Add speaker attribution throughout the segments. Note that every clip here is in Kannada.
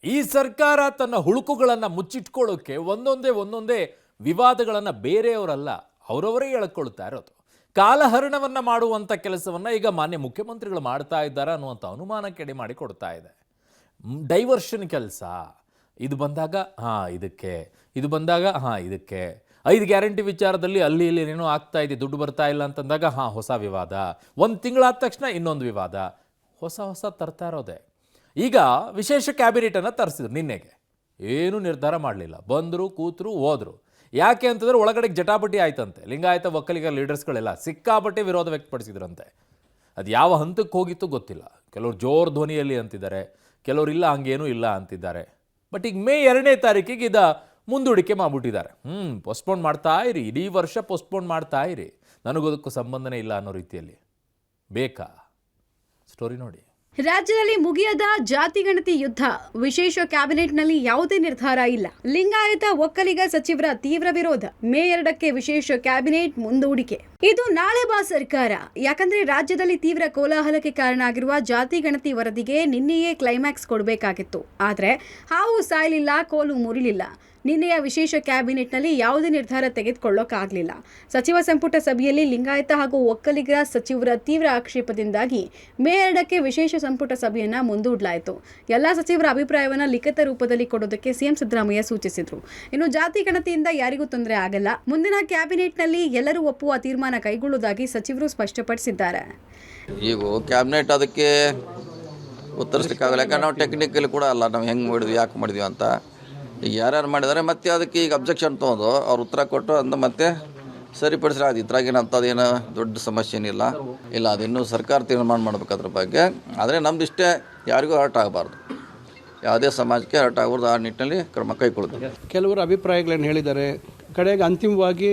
Speaker 1: ಈ ಸರ್ಕಾರ ತನ್ನ ಹುಳುಕುಗಳನ್ನು ಮುಚ್ಚಿಟ್ಕೊಳ್ಳೋಕೆ ಒಂದೊಂದೇ ವಿವಾದಗಳನ್ನು ಬೇರೆಯವರಲ್ಲ ಅವರವರೇ ಎಳ್ಕೊಳ್ತಾ ಇರೋದು. ಕಾಲಹರಣವನ್ನು ಮಾಡುವಂಥ ಕೆಲಸವನ್ನು ಈಗ ಮಾನ್ಯ ಮುಖ್ಯಮಂತ್ರಿಗಳು ಮಾಡ್ತಾ ಇದ್ದಾರೆ ಅನ್ನುವಂಥ ಅನುಮಾನಕ್ಕೆ ಎಡೆ ಮಾಡಿ ಕೊಡ್ತಾ ಇದೆ. ಡೈವರ್ಷನ್ ಕೆಲಸ. ಇದು ಬಂದಾಗ ಇದಕ್ಕೆ, ಇದು ಬಂದಾಗ ಇದಕ್ಕೆ, 5 ಗ್ಯಾರಂಟಿ ವಿಚಾರದಲ್ಲಿ ಅಲ್ಲಿ ಇಲ್ಲಿ ಏನೇನೋ ಆಗ್ತಾ ಇದೆ, ದುಡ್ಡು ಬರ್ತಾ ಇಲ್ಲ ಅಂತಂದಾಗ ಹೊಸ ವಿವಾದ, ಒಂದು ತಿಂಗಳಾದ ತಕ್ಷಣ ಇನ್ನೊಂದು ವಿವಾದ, ಹೊಸ ತರ್ತಾ ಇರೋದೆ. ಈಗ ವಿಶೇಷ ಕ್ಯಾಬಿನೆಟನ್ನು ತರಿಸಿದ್ರು. ನಿನ್ನೆಗೆ ಏನೂ ನಿರ್ಧಾರ ಮಾಡಲಿಲ್ಲ, ಬಂದರು ಕೂತರು ಹೋದರು. ಯಾಕೆ ಅಂತಂದರೆ ಒಳಗಡೆ ಜಟಾಪಟಿ ಆಯ್ತಂತೆ. ಲಿಂಗಾಯತ ಒಕ್ಕಲಿಗ ಲೀಡರ್ಸ್ಗಳೆಲ್ಲ ಸಿಕ್ಕಾಪಟ್ಟೆ ವಿರೋಧ ವ್ಯಕ್ತಪಡಿಸಿದ್ರಂತೆ. ಅದು ಯಾವ ಹಂತಕ್ಕೆ ಹೋಗಿತ್ತು ಗೊತ್ತಿಲ್ಲ. ಕೆಲವರು ಜೋರು ಧ್ವನಿಯಲ್ಲಿ ಅಂತಿದ್ದಾರೆ, ಕೆಲವರು ಇಲ್ಲ ಹಂಗೇನೂ ಇಲ್ಲ ಅಂತಿದ್ದಾರೆ. ಬಟ್ ಈಗ ಮೇ 2ನೇ ತಾರೀಕಿಗೆ ಇದು ಮುಂದೂಡಿಕೆ ಮಾಡಿಬಿಟ್ಟಿದ್ದಾರೆ. ಪೋಸ್ಟ್ಪೋನ್ ಮಾಡ್ತಾ ಇರಿ, ಇಡೀ ವರ್ಷ ಪೋಸ್ಟ್ಪೋನ್ ಮಾಡ್ತಾ ಇರಿ, ನನಗೋದಕ್ಕೂ ಸಂಬಂಧನೇ ಇಲ್ಲ ಅನ್ನೋ ರೀತಿಯಲ್ಲಿ. ಬೇಕಾ? ಸ್ಟೋರಿ ನೋಡಿ.
Speaker 2: ರಾಜ್ಯದಲ್ಲಿ ಮುಗಿಯದ ಜಾತಿಗಣತಿ ಯುದ್ಧ. ವಿಶೇಷ ಕ್ಯಾಬಿನೆಟ್ನಲ್ಲಿ ಯಾವುದೇ ನಿರ್ಧಾರ ಇಲ್ಲ. ಲಿಂಗಾಯತ ಒಕ್ಕಲಿಗ ಸಚಿವರ ತೀವ್ರ ವಿರೋಧ. ಮೇ 2ಕ್ಕೆ ವಿಶೇಷ ಕ್ಯಾಬಿನೆಟ್ ಮುಂದೂಡಿಕೆ. ಇದು ನಾಳೆ ಬಾ ಸರ್ಕಾರ. ಯಾಕಂದ್ರೆ ರಾಜ್ಯದಲ್ಲಿ ತೀವ್ರ ಕೋಲಾಹಲಕ್ಕೆ ಕಾರಣ ಆಗಿರುವ ಜಾತಿ ಗಣತಿ ವರದಿಗೆ ನಿನ್ನೆಯೇ ಕ್ಲೈಮ್ಯಾಕ್ಸ್ ಕೊಡಬೇಕಾಗಿತ್ತು. ಆದ್ರೆ ಹಾವು ಸಾಯಲಿಲ್ಲ, ಕೋಲು ಮುರಿಲಿಲ್ಲ. ನಿನ್ನೆಯ ವಿಶೇಷ ಕ್ಯಾಬಿನೆಟ್ನಲ್ಲಿ ಯಾವುದೇ ನಿರ್ಧಾರ ತೆಗೆದುಕೊಳ್ಳೋಕ್ಕಾಗಲಿಲ್ಲ. ಸಚಿವ ಸಂಪುಟ ಸಭೆಯಲ್ಲಿ ಲಿಂಗಾಯತ ಹಾಗೂ ಒಕ್ಕಲಿಗರ ಸಚಿವರ ತೀವ್ರ ಆಕ್ಷೇಪದಿಂದಾಗಿ ಮೇ 2ಕ್ಕೆ ವಿಶೇಷ ಸಂಪುಟ ಸಭೆಯನ್ನ ಮುಂದೂಡಲಾಯಿತು. ಎಲ್ಲಾ ಸಚಿವರ ಅಭಿಪ್ರಾಯವನ್ನ ಲಿಖಿತ ರೂಪದಲ್ಲಿ ಕೊಡೋದಕ್ಕೆ ಸಿಎಂ ಸಿದ್ದರಾಮಯ್ಯ ಸೂಚಿಸಿದ್ರು. ಇನ್ನು ಜಾತಿ ಗಣತಿಯಿಂದ ಯಾರಿಗೂ ತೊಂದರೆ ಆಗಲ್ಲ. ಮುಂದಿನ ಕ್ಯಾಬಿನೆಟ್ನಲ್ಲಿ ಎಲ್ಲರೂ ಒಪ್ಪುವ ತೀರ್ಮಾನ ಕೈಗೊಳ್ಳುವುದಾಗಿ ಸಚಿವರು ಸ್ಪಷ್ಟಪಡಿಸಿದ್ದಾರೆ.
Speaker 3: ಈಗ ಕ್ಯಾಬಿನೆಟ್ ಅದಕ್ಕೆ ಉತ್ತರಿಸಲಿಕ್ಕಾಗಲ್ಲ. ಯಾಕಂದ್ರೆ ನಾವು ಟೆಕ್ನಿಕಲಿ ಕೂಡ ಅಲ್ಲ, ನಾವು ಹೆಂಗೆ ಮಾಡಿದ್ವಿ, ಯಾಕೆ ಮಾಡಿದ್ವಿ ಅಂತ ಈಗ ಯಾರ್ಯಾರು ಮಾಡಿದ್ದಾರೆ. ಮತ್ತೆ ಅದಕ್ಕೆ ಈಗ ಅಬ್ಜೆಕ್ಷನ್ ತೊಗೊಂಡು ಅವ್ರು ಉತ್ತರ ಕೊಟ್ಟು ಅಂದ ಮತ್ತೆ ಸರಿಪಡಿಸ್ರೆ ಅದು ಇದ್ರಾಗೇನು ಅಂಥದ್ದೇನು ದೊಡ್ಡ ಸಮಸ್ಯೆ ಏನಿಲ್ಲ. ಅದಿನ್ನೂ ಸರ್ಕಾರ ತೀರ್ಮಾನ ಮಾಡಬೇಕು ಅದ್ರ ಬಗ್ಗೆ. ಆದರೆ ನಮ್ದು ಇಷ್ಟೇ, ಯಾರಿಗೂ ಹರ್ಟ್ ಆಗಬಾರ್ದು, ಯಾವುದೇ ಸಮಾಜಕ್ಕೆ ಹರ್ಟ್ ಆಗಬಾರ್ದು. ಆ ನಿಟ್ಟಿನಲ್ಲಿ ಕ್ರಮ ಕೈಗೊಳ್ಳುತ್ತೆ.
Speaker 4: ಕೆಲವರು ಅಭಿಪ್ರಾಯಗಳನ್ನು ಹೇಳಿದ್ದಾರೆ. ಕಡೆಗೆ ಅಂತಿಮವಾಗಿ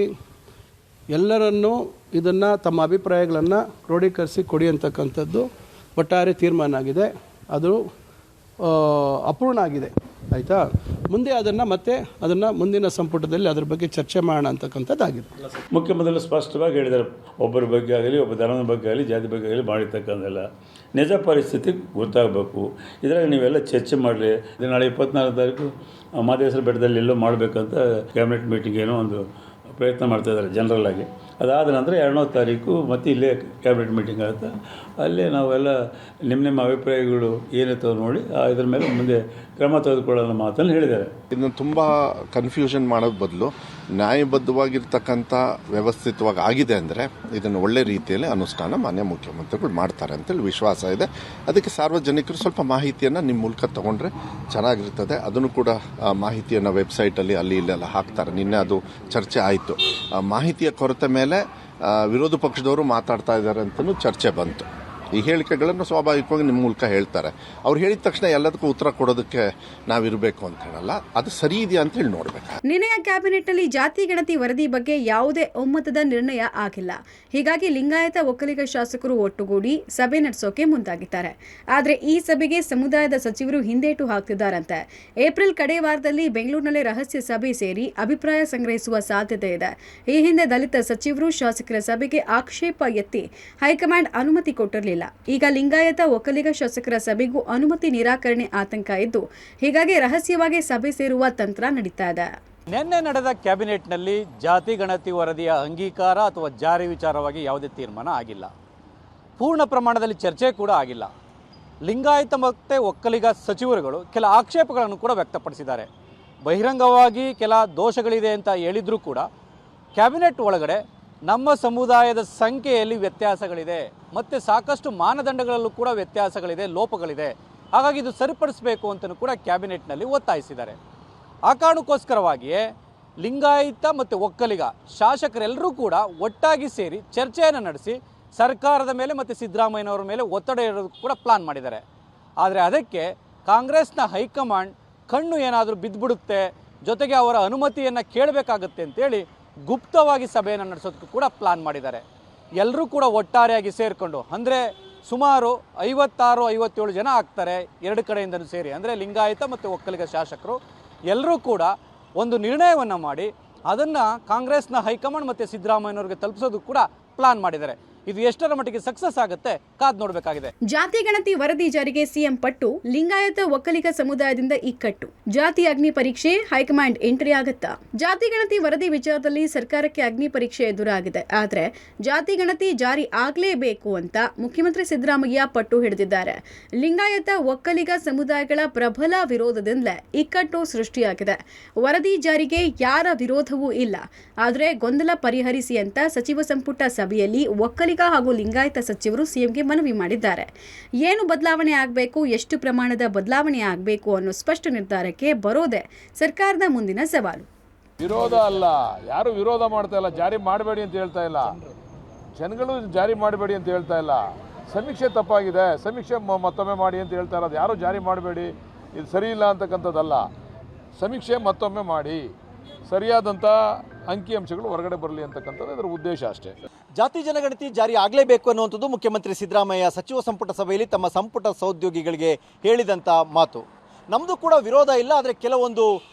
Speaker 4: ಎಲ್ಲರನ್ನೂ ಇದನ್ನು ತಮ್ಮ ಅಭಿಪ್ರಾಯಗಳನ್ನು ಕ್ರೋಢೀಕರಿಸಿ ಕೊಡಿ ಅಂತಕ್ಕಂಥದ್ದು ಒಟ್ಟಾರೆ ತೀರ್ಮಾನ ಆಗಿದೆ. ಅದು ಅಪೂರ್ಣ ಆಗಿದೆ. ಆಯಿತಾ? ಮುಂದೆ ಅದನ್ನು ಮುಂದಿನ ಸಂಪುಟದಲ್ಲಿ ಅದ್ರ ಬಗ್ಗೆ ಚರ್ಚೆ ಮಾಡೋಣ ಅಂತಕ್ಕಂಥದ್ದಾಗಿದೆ.
Speaker 5: ಮುಖ್ಯಮಂತ್ರಿಗಳು ಸ್ಪಷ್ಟವಾಗಿ ಹೇಳಿದ್ದಾರೆ, ಒಬ್ಬರ ಬಗ್ಗೆ ಆಗಲಿ, ಒಬ್ಬ ಧರ್ಮದ ಬಗ್ಗೆ ಆಗಲಿ, ಜಾತಿ ಬಗ್ಗೆ ಆಗಲಿ ಮಾಡಿರ್ತಕ್ಕಂಥಲ್ಲ. ನಿಜ ಪರಿಸ್ಥಿತಿ ಗೊತ್ತಾಗಬೇಕು. ಇದರಾಗ ನೀವೆಲ್ಲ ಚರ್ಚೆ ಮಾಡಲಿ. ನಾಳೆ 24ನೇ ತಾರೀಕು ಮಹದೇಶ್ವರ ಬೆಟ್ಟದಲ್ಲಿ ಎಲ್ಲೋ ಮಾಡಬೇಕಂತ ಕ್ಯಾಬಿನೆಟ್ ಮೀಟಿಂಗ್ ಏನೋ ಒಂದು ಪ್ರಯತ್ನ ಮಾಡ್ತಾಯಿದ್ದಾರೆ ಜನರಲ್ ಆಗಿ. ಅದಾದ ನಂತರ 2ನೇ ತಾರೀಕು ಮತ್ತೆ ಇಲ್ಲೇ ಕ್ಯಾಬಿನೆಟ್ ಮೀಟಿಂಗ್ ಆಗುತ್ತೆ. ಅಲ್ಲೇ ನಾವೆಲ್ಲ ನಿಮ್ಮ ಅಭಿಪ್ರಾಯಗಳು ಏನಿತ್ತು ನೋಡಿ ಇದ್ರ ಮೇಲೆ ಮುಂದೆ ಕ್ರಮ ತೆಗೆದುಕೊಳ್ಳೋ ಮಾತನ್ನು ಹೇಳಿದ್ದಾರೆ.
Speaker 6: ಇದನ್ನು ತುಂಬ ಕನ್ಫ್ಯೂಷನ್ ಮಾಡೋದು ಬದಲು ನ್ಯಾಯಬದ್ಧವಾಗಿರ್ತಕ್ಕಂಥ ವ್ಯವಸ್ಥಿತವಾಗಿ ಆಗಿದೆ ಅಂದರೆ ಇದನ್ನು ಒಳ್ಳೆ ರೀತಿಯಲ್ಲಿ ಅನುಷ್ಠಾನ ಮಾನ್ಯ ಮುಖ್ಯಮಂತ್ರಿಗಳು ಮಾಡ್ತಾರೆ ಅಂತೇಳಿ ವಿಶ್ವಾಸ ಇದೆ. ಅದಕ್ಕೆ ಸಾರ್ವಜನಿಕರು ಸ್ವಲ್ಪ ಮಾಹಿತಿಯನ್ನು ನಿಮ್ಮ ಮೂಲಕ ತೊಗೊಂಡ್ರೆ ಚೆನ್ನಾಗಿರ್ತದೆ. ಅದನ್ನು ಕೂಡ ಮಾಹಿತಿಯನ್ನು ವೆಬ್ಸೈಟಲ್ಲಿ ಅಲ್ಲಿ ಇಲ್ಲೆಲ್ಲ ಹಾಕ್ತಾರೆ. ನಿನ್ನೆ ಅದು ಚರ್ಚೆ ಆಯಿತು. ಮಾಹಿತಿಯ ಕೊರತೆ ಮೇಲೆ ವಿರೋಧ ಪಕ್ಷದವರು ಮಾತಾಡ್ತಾ ಇದ್ದಾರೆ ಅಂತಲೂ ಚರ್ಚೆ ಬಂತು. ಈ ಹೇಳಿಕೆಗಳನ್ನು ಸ್ವಾಭಾವಿಕವಾಗಿ ನಿಮ್ಮ ಮೂಲಕ ಹೇಳ್ತಾರೆ. ಅವ್ರು ಹೇಳಿದ ತಕ್ಷಣ ಎಲ್ಲದಕ್ಕೂ ಉತ್ತರ ಕೊಡೋದಕ್ಕೆ ನಾವಿರಬೇಕು ಅಂತ ಹೇಳಲ್ಲ. ಅದು ಸರಿ ಇದೆಯಾ ಅಂತ ಹೇಳಿ ನೋಡ್ಬೇಕು.
Speaker 2: ನಿನ್ನೆಯ ಕ್ಯಾಬಿನೆಟ್ನಲ್ಲಿ ಜಾತಿ ಗಣತಿ ವರದಿ ಬಗ್ಗೆ ಯಾವುದೇ ಒಮ್ಮತದ ನಿರ್ಣಯ ಆಗಿಲ್ಲ. ಹೀಗಾಗಿ ಲಿಂಗಾಯತ ಒಕ್ಕಲಿಗ ಶಾಸಕರು ಒಟ್ಟುಗೂಡಿ ಸಭೆ ನಡೆಸೋಕೆ ಮುಂದಾಗಿದ್ದಾರೆ. ಆದರೆ ಈ ಸಭೆಗೆ ಸಮುದಾಯದ ಸಚಿವರು ಹಿಂದೇಟು ಹಾಕ್ತಿದ್ದಾರಂತೆ. ಏಪ್ರಿಲ್ ಕಡೆ ವಾರದಲ್ಲಿ ಬೆಂಗಳೂರಿನಲ್ಲಿ ರಹಸ್ಯ ಸಭೆ ಸೇರಿ ಅಭಿಪ್ರಾಯ ಸಂಗ್ರಹಿಸುವ ಸಾಧ್ಯತೆ ಇದೆ. ಈ ಹಿಂದೆ ದಲಿತ ಸಚಿವರು ಶಾಸಕರ ಸಭೆಗೆ ಆಕ್ಷೇಪ ಎತ್ತಿ ಹೈಕಮಾಂಡ್ ಅನುಮತಿ ಕೊಟ್ಟಿರಲಿಲ್ಲ. ಈಗ ಲಿಂಗಾಯತ ಒಕ್ಕಲಿಗ ಶಾಸಕರ ಸಭೆಗೂ ಅನುಮತಿ ನಿರಾಕರಣೆ ಆತಂಕ ಇದ್ದು, ಹೀಗಾಗಿ ರಹಸ್ಯವಾಗಿ ಸಭೆ ಸೇರುವ ತಂತ್ರ ನಡೀತಾ ಇದೆ.
Speaker 7: ನಿನ್ನೆ ನಡೆದ ಕ್ಯಾಬಿನೆಟ್ನಲ್ಲಿ ಜಾತಿ ಗಣತಿ ವರದಿಯ ಅಂಗೀಕಾರ ಅಥವಾ ಜಾರಿ ವಿಚಾರವಾಗಿ ಯಾವುದೇ ತೀರ್ಮಾನ ಆಗಿಲ್ಲ. ಪೂರ್ಣ ಪ್ರಮಾಣದಲ್ಲಿ ಚರ್ಚೆ ಕೂಡ ಆಗಿಲ್ಲ. ಲಿಂಗಾಯತ ಮತ್ತು ಒಕ್ಕಲಿಗ ಸಚಿವರುಗಳು ಕೆಲ ಆಕ್ಷೇಪಗಳನ್ನು ಕೂಡ ವ್ಯಕ್ತಪಡಿಸಿದ್ದಾರೆ. ಬಹಿರಂಗವಾಗಿ ಕೆಲ ದೋಷಗಳಿದೆ ಅಂತ ಹೇಳಿದರೂ ಕೂಡ ಕ್ಯಾಬಿನೆಟ್ ಒಳಗಡೆ ನಮ್ಮ ಸಮುದಾಯದ ಸಂಖ್ಯೆಯಲ್ಲಿ ವ್ಯತ್ಯಾಸಗಳಿದೆ ಮತ್ತು ಸಾಕಷ್ಟು ಮಾನದಂಡಗಳಲ್ಲೂ ಕೂಡ ವ್ಯತ್ಯಾಸಗಳಿದೆ, ಲೋಪಗಳಿದೆ. ಹಾಗಾಗಿ ಇದು ಸರಿಪಡಿಸಬೇಕು ಅಂತಲೂ ಕೂಡ ಕ್ಯಾಬಿನೆಟ್ನಲ್ಲಿ ಒತ್ತಾಯಿಸಿದ್ದಾರೆ. ಆ ಕಾರಣಕ್ಕೋಸ್ಕರವಾಗಿಯೇ ಲಿಂಗಾಯತ ಮತ್ತು ಒಕ್ಕಲಿಗ ಶಾಸಕರೆಲ್ಲರೂ ಕೂಡ ಒಟ್ಟಾಗಿ ಸೇರಿ ಚರ್ಚೆಯನ್ನು ನಡೆಸಿ ಸರ್ಕಾರದ ಮೇಲೆ ಮತ್ತು ಸಿದ್ದರಾಮಯ್ಯನವರ ಮೇಲೆ ಒತ್ತಡ ಇರೋದಕ್ಕೂ ಕೂಡ ಪ್ಲಾನ್ ಮಾಡಿದ್ದಾರೆ. ಆದರೆ ಅದಕ್ಕೆ ಕಾಂಗ್ರೆಸ್ನ ಹೈಕಮಾಂಡ್ ಕಣ್ಣು ಏನಾದರೂ ಬಿದ್ದುಬಿಡುತ್ತೆ, ಜೊತೆಗೆ ಅವರ ಅನುಮತಿಯನ್ನು ಕೇಳಬೇಕಾಗುತ್ತೆ ಅಂತೇಳಿ ಗುಪ್ತವಾಗಿ ಸಭೆಯನ್ನು ನಡೆಸೋದಕ್ಕೂ ಕೂಡ ಪ್ಲಾನ್ ಮಾಡಿದ್ದಾರೆ. ಎಲ್ಲರೂ ಕೂಡ ಒಟ್ಟಾರೆಯಾಗಿ ಸೇರಿಕೊಂಡು, ಅಂದರೆ ಸುಮಾರು 56-57 ಜನ ಆಗ್ತಾರೆ ಎರಡು ಕಡೆಯಿಂದಲೂ ಸೇರಿ, ಅಂದರೆ ಲಿಂಗಾಯತ ಮತ್ತು ಒಕ್ಕಲಿಗ ಶಾಸಕರು ಎಲ್ಲರೂ ಕೂಡ ಒಂದು ನಿರ್ಣಯವನ್ನು ಮಾಡಿ ಅದನ್ನು ಕಾಂಗ್ರೆಸ್ನ ಹೈಕಮಾಂಡ್ ಮತ್ತು ಸಿದ್ದರಾಮಯ್ಯನವ್ರಿಗೆ ತಲುಪಿಸೋದು ಕೂಡ ಪ್ಲಾನ್ ಮಾಡಿದ್ದಾರೆ. ಇದು ಎಷ್ಟರ ಮಟ್ಟಿಗೆ ಸಕ್ಸಸ್ ಆಗುತ್ತೆ ಕಾದ್ ನೋಡಬೇಕಾಗಿದೆ.
Speaker 2: ಜಾತಿ ಗಣತಿ ವರದಿ ಜಾರಿಗೆ ಸಿಎಂ ಪಟ್ಟು, ಲಿಂಗಾಯತ ಒಕ್ಕಲಿಗ ಸಮುದಾಯದಿಂದ ಇಕ್ಕಟ್ಟು, ಜಾತಿ ಅಗ್ನಿ ಪರೀಕ್ಷೆ ಹೈಕಮಾಂಡ್ ಎಂಟ್ರಿ ಆಗತ್ತಾ? ಜಾತಿ ಗಣತಿ ವರದಿ ವಿಚಾರದಲ್ಲಿ ಸರ್ಕಾರಕ್ಕೆ ಅಗ್ನಿ ಪರೀಕ್ಷೆ ಎದುರಾಗಿದೆ. ಆದ್ರೆ ಜಾತಿ ಗಣತಿ ಜಾರಿ ಆಗ್ಲೇಬೇಕು ಅಂತ ಮುಖ್ಯಮಂತ್ರಿ ಸಿದ್ದರಾಮಯ್ಯ ಪಟ್ಟು ಹಿಡಿದಿದ್ದಾರೆ. ಲಿಂಗಾಯತ ಒಕ್ಕಲಿಗ ಸಮುದಾಯಗಳ ಪ್ರಬಲ ವಿರೋಧದಿಂದಲೇ ಇಕ್ಕಟ್ಟು ಸೃಷ್ಟಿಯಾಗಿದೆ. ವರದಿ ಜಾರಿಗೆ ಯಾರ ವಿರೋಧವೂ ಇಲ್ಲ, ಆದರೆ ಗೊಂದಲ ಪರಿಹರಿಸಿ ಅಂತ ಸಚಿವ ಸಂಪುಟ ಸಭೆಯಲ್ಲಿ ಒಕ್ಕಲಿಗ ಹಾಗೂ ಲಿಂಗಾಯತ ಸಚಿವರು ಸಿಎಂಗೆ ಮನವಿ ಮಾಡಿದ್ದಾರೆ. ಏನು ಬದಲಾವಣೆ ಆಗಬೇಕು, ಎಷ್ಟು ಪ್ರಮಾಣದ ಬದಲಾವಣೆ ಆಗಬೇಕು ಅನ್ನೋ ಸ್ಪಷ್ಟ ನಿರ್ಧಾರಕ್ಕೆ ಬರೋದೇ ಸರ್ಕಾರದ ಮುಂದಿನ ಸವಾಲು.
Speaker 8: ವಿರೋಧ ಅಲ್ಲ, ಯಾರು ವಿರೋಧ ಮಾಡ್ತಾ ಇಲ್ಲ, ಜಾರಿ ಮಾಡಬೇಡಿ ಅಂತ ಹೇಳ್ತಾ ಇಲ್ಲ, ಜನಗಳು ಜಾರಿ ಮಾಡಬೇಡಿ ಅಂತ ಹೇಳ್ತಾ ಇಲ್ಲ. ಸಮೀಕ್ಷೆ ತಪ್ಪಾಗಿದೆ, ಸಮೀಕ್ಷೆ ಮತ್ತೊಮ್ಮೆ ಮಾಡಿ ಅಂತ ಹೇಳ್ತಾ ಇರೋದು. ಯಾರು ಜಾರಿ ಮಾಡಬೇಡಿ, ಇದು ಸರಿ ಇಲ್ಲ ಅಂತಕ್ಕಂಥದ್ದಲ್ಲ. ಸಮೀಕ್ಷೆ ಮತ್ತೊಮ್ಮೆ ಮಾಡಿ, ಸರಿಯಾದಂಥ ಅಂಕಿಅಂಶಗಳು ಹೊರಗಡೆ ಬರಲಿ ಅಂತಕ್ಕಂಥದ್ದು ಇದರ ಉದ್ದೇಶ ಅಷ್ಟೇ.
Speaker 7: ಜಾತಿ ಜನಗಣತಿ ಜಾರಿ ಆಗಲೇಬೇಕು ಅನ್ನುವಂಥದ್ದು ಮುಖ್ಯಮಂತ್ರಿ ಸಿದ್ದರಾಮಯ್ಯ ಸಚಿವ ಸಂಪುಟ ಸಭೆಯಲ್ಲಿ ತಮ್ಮ ಸಂಪುಟ ಸಹೋದ್ಯೋಗಿಗಳಿಗೆ ಹೇಳಿದಂಥ ಮಾತು. ನಮ್ಮದು ಕೂಡ ವಿರೋಧ ಇಲ್ಲ, ಆದರೆ ಕೆಲವೊಂದು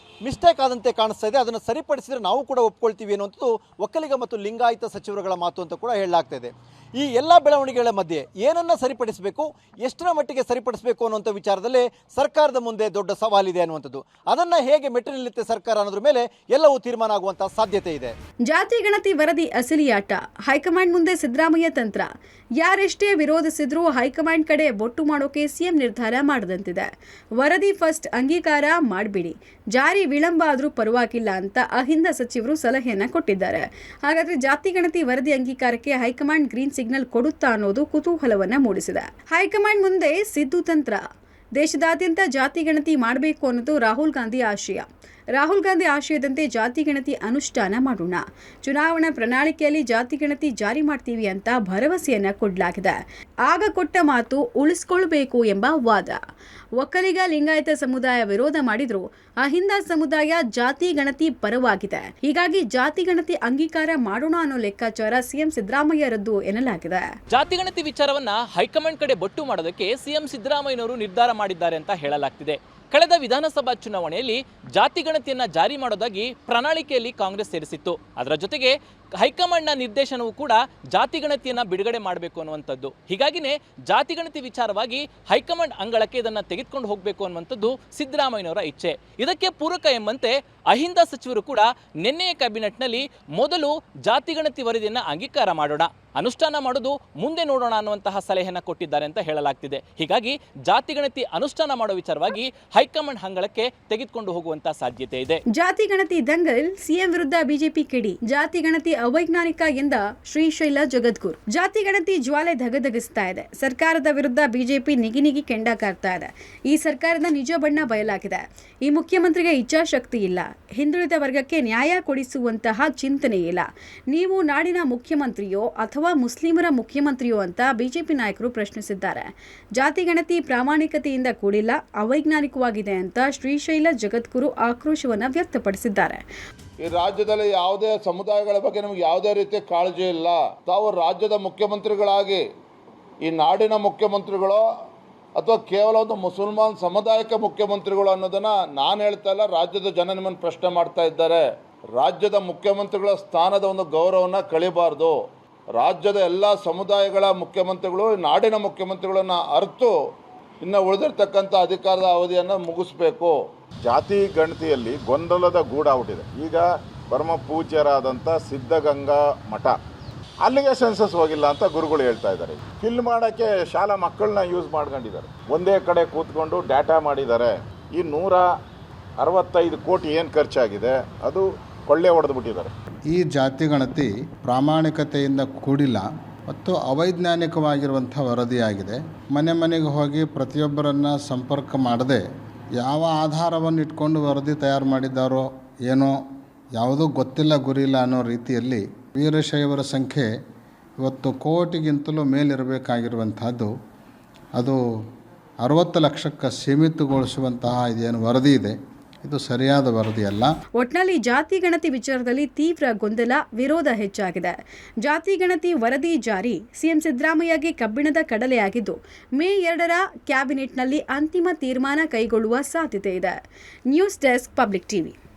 Speaker 7: ಮಿಸ್ಟೇಕ್ ಆದಂತೆ ಕಾಣಿಸ್ತಾ ಇದೆ, ಅದನ್ನು ಸರಿಪಡಿಸಿದರೆ ನಾವು ಕೂಡ ಒಪ್ಕೊಳ್ತೀವಿ ಅನ್ನುವಂಥದ್ದು ಒಕ್ಕಲಿಗ ಮತ್ತು ಲಿಂಗಾಯತ ಸಚಿವರುಗಳ ಮಾತು ಅಂತ ಕೂಡ ಹೇಳಲಾಗ್ತಾ ಇದೆ. ಈ ಎಲ್ಲ ಬೆಳವಣಿಗೆಗಳ ಮಧ್ಯೆ ಏನನ್ನ ಸರಿಪಡಿಸಬೇಕು, ಎಷ್ಟರ ಮಟ್ಟಿಗೆ ಸರಿಪಡಿಸಬೇಕು ಅನ್ನುವಂಥ ವಿಚಾರದಲ್ಲಿ ಸರ್ಕಾರದ ಮುಂದೆ ದೊಡ್ಡ ಸವಾಲಿದೆ ಅನ್ನುವಂಥದ್ದು. ಅದನ್ನು ಹೇಗೆ ಮೆಟ್ಟಿನಿಲ್ಲುತ್ತೆ ಸರ್ಕಾರ ಅನ್ನೋದ್ರ ಮೇಲೆ ಎಲ್ಲವೂ ತೀರ್ಮಾನ ಆಗುವಂಥ ಸಾಧ್ಯತೆ ಇದೆ.
Speaker 2: ಜಾತಿ ಗಣತಿ ವರದಿ ಅಸಲಿಯಾಟ, ಹೈಕಮಾಂಡ್ ಮುಂದೆ ಸಿದ್ದರಾಮಯ್ಯ ತಂತ್ರ. ಯಾರೆಷ್ಟೇ ವಿರೋಧಿಸಿದ್ರೂ ಹೈಕಮಾಂಡ್ ಕಡೆ ಬೊಟ್ಟು ಮಾಡೋಕೆ ಸಿಎಂ ನಿರ್ಧಾರ ಮಾಡದಂತಿದೆ. ವರದಿ ಫಸ್ಟ್ ಅಂಗೀಕಾರ ಮಾಡಿಬಿಡಿ, ಜಾರಿ ವಿಳಂಬ ಆದರೂ ಪರವಾಗಿಲ್ಲ ಅಂತ ಅಹಿಂದ ಸಚಿವರು ಸಲಹೆಯನ್ನ ಕೊಟ್ಟಿದ್ದಾರೆ. ಹಾಗಾದ್ರೆ ಜಾತಿ ಗಣತಿ ವರದಿ ಅಂಗೀಕಾರಕ್ಕೆ ಹೈಕಮಾಂಡ್ ಗ್ರೀನ್ ಸಿಗ್ನಲ್ ಕೊಡುತ್ತಾ ಅನ್ನೋದು ಕುತೂಹಲವನ್ನ ಮೂಡಿಸಿದೆ. ಹೈಕಮಾಂಡ್ ಮುಂದೆ ಸಿದ್ದು ತಂತ್ರ. ದೇಶದಾದ್ಯಂತ ಜಾತಿ ಗಣತಿ ಮಾಡಬೇಕು ಅನ್ನೋದು ರಾಹುಲ್ ಗಾಂಧಿ ಆಶಯ. ರಾಹುಲ್ ಗಾಂಧಿ ಆಶಯದಂತೆ ಜಾತಿ ಗಣತಿ ಅನುಷ್ಠಾನ ಮಾಡೋಣ, ಚುನಾವಣಾ ಪ್ರಣಾಳಿಕೆಯಲ್ಲಿ ಜಾತಿ ಗಣತಿ ಜಾರಿ ಮಾಡ್ತೀವಿ ಅಂತ ಭರವಸೆಯನ್ನ ಕೊಡಲಾಗಿದೆ. ಆಗ ಕೊಟ್ಟ ಮಾತು ಉಳಿಸ್ಕೊಳ್ಬೇಕು ಎಂಬ ವಾದ. ಒಕ್ಕಲಿಗ ಲಿಂಗಾಯತ ಸಮುದಾಯ ವಿರೋಧ ಮಾಡಿದ್ರು, ಅಹಿಂದ ಸಮುದಾಯ ಜಾತಿ ಗಣತಿ ಪರವಾಗಿದೆ. ಹೀಗಾಗಿ ಜಾತಿ ಗಣತಿ ಅಂಗೀಕಾರ ಮಾಡೋಣ ಅನ್ನೋ ಲೆಕ್ಕಾಚಾರ ಸಿಎಂ ಸಿದ್ದರಾಮಯ್ಯರದ್ದು ಎನ್ನಲಾಗಿದೆ.
Speaker 9: ಜಾತಿ ಗಣತಿ ವಿಚಾರವನ್ನ ಹೈಕಮಾಂಡ್ ಕಡೆ ಬೊಟ್ಟು ಮಾಡೋದಕ್ಕೆ ಸಿಎಂ ಸಿದ್ದರಾಮಯ್ಯನವರು ನಿರ್ಧಾರ ಮಾಡಿದ್ದಾರೆ ಅಂತ ಹೇಳಲಾಗ್ತಿದೆ. ಕಳೆದ ವಿಧಾನಸಭಾ ಚುನಾವಣೆಯಲ್ಲಿ ಜಾತಿ ಗಣತಿಯನ್ನ ಜಾರಿ ಮಾಡೋದಾಗಿ ಪ್ರಣಾಳಿಕೆಯಲ್ಲಿ ಕಾಂಗ್ರೆಸ್ ಸೇರಿಸಿತ್ತು. ಅದರ ಜೊತೆಗೆ ಹೈಕಮಾಂಡ್ನ ನಿರ್ದೇಶನವೂ ಕೂಡ ಜಾತಿ ಗಣತಿಯನ್ನ ಬಿಡುಗಡೆ ಮಾಡಬೇಕು ಅನ್ನುವಂಥದ್ದು. ಹೀಗಾಗಿನೇ ಜಾತಿ ಗಣತಿ ವಿಚಾರವಾಗಿ ಹೈಕಮಾಂಡ್ ಅಂಗಳಕ್ಕೆ ಇದನ್ನು ತೆಗೆದುಕೊಂಡು ಹೋಗಬೇಕು ಅನ್ನುವಂಥದ್ದು ಸಿದ್ದರಾಮಯ್ಯನವರ ಇಚ್ಛೆ. ಇದಕ್ಕೆ ಪೂರಕ ಎಂಬಂತೆ ಅಹಿಂದ ಸಚಿವರು ಕೂಡ ನಿನ್ನೆಯ ಕ್ಯಾಬಿನೆಟ್ನಲ್ಲಿ ಮೊದಲು ಜಾತಿ ಗಣತಿ ವರದಿಯನ್ನು ಅಂಗೀಕಾರ ಮಾಡೋಣ, ಅನುಷ್ಠಾನ ಮಾಡೋದು ಮುಂದೆ ನೋಡೋಣ ಅನ್ನುವಂತಹ ಸಲಹೆಯನ್ನು ಕೊಟ್ಟಿದ್ದಾರೆ ಅಂತ ಹೇಳಲಾಗ್ತಿದೆ. ಹೀಗಾಗಿ ಜಾತಿ ಗಣತಿ ಅನುಷ್ಠಾನ ಮಾಡೋ ವಿಚಾರವಾಗಿ ಹೈಕಮಾಂಡ್ ಅಂಗಳಕ್ಕೆ ತೆಗೆದುಕೊಂಡು ಹೋಗುವಂತಹ ಸಾಧ್ಯತೆ ಇದೆ.
Speaker 2: ಜಾತಿ ಗಣತಿ ದಂಗಲ್, ಸಿಎಂ ವಿರುದ್ಧ ಬಿಜೆಪಿ ಕಿಡಿ. ಜಾತಿ ಗಣತಿ ಅವೈಜ್ಞಾನಿಕ ಎಂದ ಶ್ರೀಶೈಲ ಜಗದ್ಗುರು. ಜಾತಿ ಗಣತಿ ಜ್ವಾಲೆ ಧಗಧಗಿಸ್ತಾ ಇದೆ. ಸರ್ಕಾರದ ವಿರುದ್ಧ ಬಿಜೆಪಿ ನಿಗಿ ಕೆಂಡ ಕಾರ್ತಾ ಇದೆ. ಈ ಸರ್ಕಾರದ ನಿಜ ಬಣ್ಣ ಬಯಲಾಗಿದೆ. ಈ ಮುಖ್ಯಮಂತ್ರಿಗೆ ಇಚ್ಛಾಶಕ್ತಿ ಇಲ್ಲ, ಹಿಂದುಳಿದ ವರ್ಗಕ್ಕೆ ನ್ಯಾಯ ಕೊಡಿಸುವಂತಹ ಚಿಂತನೆ ಇಲ್ಲ. ನೀವು ನಾಡಿನ ಮುಖ್ಯಮಂತ್ರಿಯೋ ಅಥವಾ ಮುಸ್ಲಿಮರ ಮುಖ್ಯಮಂತ್ರಿಯೋ ಅಂತ ಬಿಜೆಪಿ ನಾಯಕರು ಪ್ರಶ್ನಿಸಿದ್ದಾರೆ. ಜಾತಿ ಗಣತಿ ಪ್ರಾಮಾಣಿಕತೆಯಿಂದ ಕೂಡಿಲ್ಲ, ಅವೈಜ್ಞಾನಿಕವಾಗಿದೆ ಅಂತ ಶ್ರೀಶೈಲ ಜಗದ್ಗುರು ಆಕ್ರೋಶವನ್ನು ವ್ಯಕ್ತಪಡಿಸಿದ್ದಾರೆ.
Speaker 8: ಈ ರಾಜ್ಯದಲ್ಲಿ ಯಾವುದೇ ಸಮುದಾಯಗಳ ಬಗ್ಗೆ ನಮಗೆ ಯಾವುದೇ ರೀತಿಯ ಕಾಳಜಿ ಇಲ್ಲ. ತಾವು ರಾಜ್ಯದ ಮುಖ್ಯಮಂತ್ರಿಗಳಾಗಿ ಈ ನಾಡಿನ ಮುಖ್ಯಮಂತ್ರಿಗಳು ಅಥವಾ ಕೇವಲ ಒಂದು ಮುಸಲ್ಮಾನ್ ಸಮುದಾಯಕ್ಕೆ ಮುಖ್ಯಮಂತ್ರಿಗಳು ಅನ್ನೋದನ್ನು ನಾನು ಹೇಳ್ತಾ ಇಲ್ಲ, ರಾಜ್ಯದ ಜನ ನಿಮ್ಮನ್ನು ಪ್ರಶ್ನೆ ಮಾಡ್ತಾ ಇದ್ದಾರೆ. ರಾಜ್ಯದ ಮುಖ್ಯಮಂತ್ರಿಗಳ ಸ್ಥಾನದ ಒಂದು ಗೌರವವನ್ನು ಕಳಿಬಾರ್ದು. ರಾಜ್ಯದ ಎಲ್ಲ ಸಮುದಾಯಗಳ ಮುಖ್ಯಮಂತ್ರಿಗಳು ನಾಡಿನ ಮುಖ್ಯಮಂತ್ರಿಗಳನ್ನು ಅರ್ತು ಇನ್ನು ಉಳಿದಿರ್ತಕ್ಕಂಥ ಅಧಿಕಾರದ ಅವಧಿಯನ್ನು ಮುಗಿಸ್ಬೇಕು.
Speaker 10: ಜಾತಿ ಗಣತಿಯಲ್ಲಿ ಗೊಂದಲದ ಗೂಡಾಗ್ಬಿಟ್ಟಿದೆ. ಈಗ ಪರಮ ಪೂಜ್ಯರಾದಂಥ ಸಿದ್ಧಗಂಗಾ ಮಠ ಅಲ್ಲಿಗೆ ಸೆನ್ಸಸ್ ಹೋಗಿಲ್ಲ ಅಂತ ಗುರುಗಳು ಹೇಳ್ತಾ ಇದ್ದಾರೆ. ಫಿಲ್ ಮಾಡೋಕ್ಕೆ ಶಾಲಾ ಮಕ್ಕಳನ್ನ ಯೂಸ್ ಮಾಡ್ಕೊಂಡಿದ್ದಾರೆ. ಒಂದೇ ಕಡೆ ಕೂತ್ಕೊಂಡು ಡಾಟಾ ಮಾಡಿದ್ದಾರೆ. ಈ 165 ಕೋಟಿ ಏನು ಖರ್ಚಾಗಿದೆ ಅದು ಕೊಳ್ಳೆ ಹೊಡೆದ್ಬಿಟ್ಟಿದ್ದಾರೆ.
Speaker 11: ಈ ಜಾತಿ ಗಣತಿ ಪ್ರಾಮಾಣಿಕತೆಯಿಂದ ಕೂಡಿಲ್ಲ ಮತ್ತು ಅವೈಜ್ಞಾನಿಕವಾಗಿರುವಂಥ ವರದಿಯಾಗಿದೆ. ಮನೆ ಮನೆಗೆ ಹೋಗಿ ಪ್ರತಿಯೊಬ್ಬರನ್ನು ಸಂಪರ್ಕ ಮಾಡದೆ ಯಾವ ಆಧಾರವನ್ನು ಇಟ್ಕೊಂಡು ವರದಿ ತಯಾರು ಮಾಡಿದ್ದಾರೋ ಏನೋ ಯಾವುದೂ ಗೊತ್ತಿಲ್ಲ ಗುರಿಯಿಲ್ಲ ಅನ್ನೋ ರೀತಿಯಲ್ಲಿ ವೀರಶೈವರ ಸಂಖ್ಯೆ ಇವತ್ತು ಕೋಟಿಗಿಂತಲೂ ಮೇಲಿರಬೇಕಾಗಿರುವಂಥದ್ದು ಅದು 60 ಲಕ್ಷಕ್ಕೆ ಸೀಮಿತಗೊಳಿಸುವಂತಹ ಇದೇನು ವರದಿ ಇದೆ, ಇದು ಸರಿಯಾದ ವರದಿಯಲ್ಲ.
Speaker 2: ಒಟ್ನಲ್ಲಿ ಜಾತಿ ಗಣತಿ ವಿಚಾರದಲ್ಲಿ ತೀವ್ರ ಗೊಂದಲ, ವಿರೋಧ ಹೆಚ್ಚಾಗಿದೆ. ಜಾತಿ ಗಣತಿ ವರದಿ ಜಾರಿ ಸಿಎಂ ಸಿದ್ದರಾಮಯ್ಯಗೆ ಕಬ್ಬಿಣದ ಕಡಲೆಯಾಗಿದ್ದು, ಮೇ 2ರ ಕ್ಯಾಬಿನೆಟ್ನಲ್ಲಿ ಅಂತಿಮ ತೀರ್ಮಾನ ಕೈಗೊಳ್ಳುವ ಸಾಧ್ಯತೆ ಇದೆ. News desk, public TV.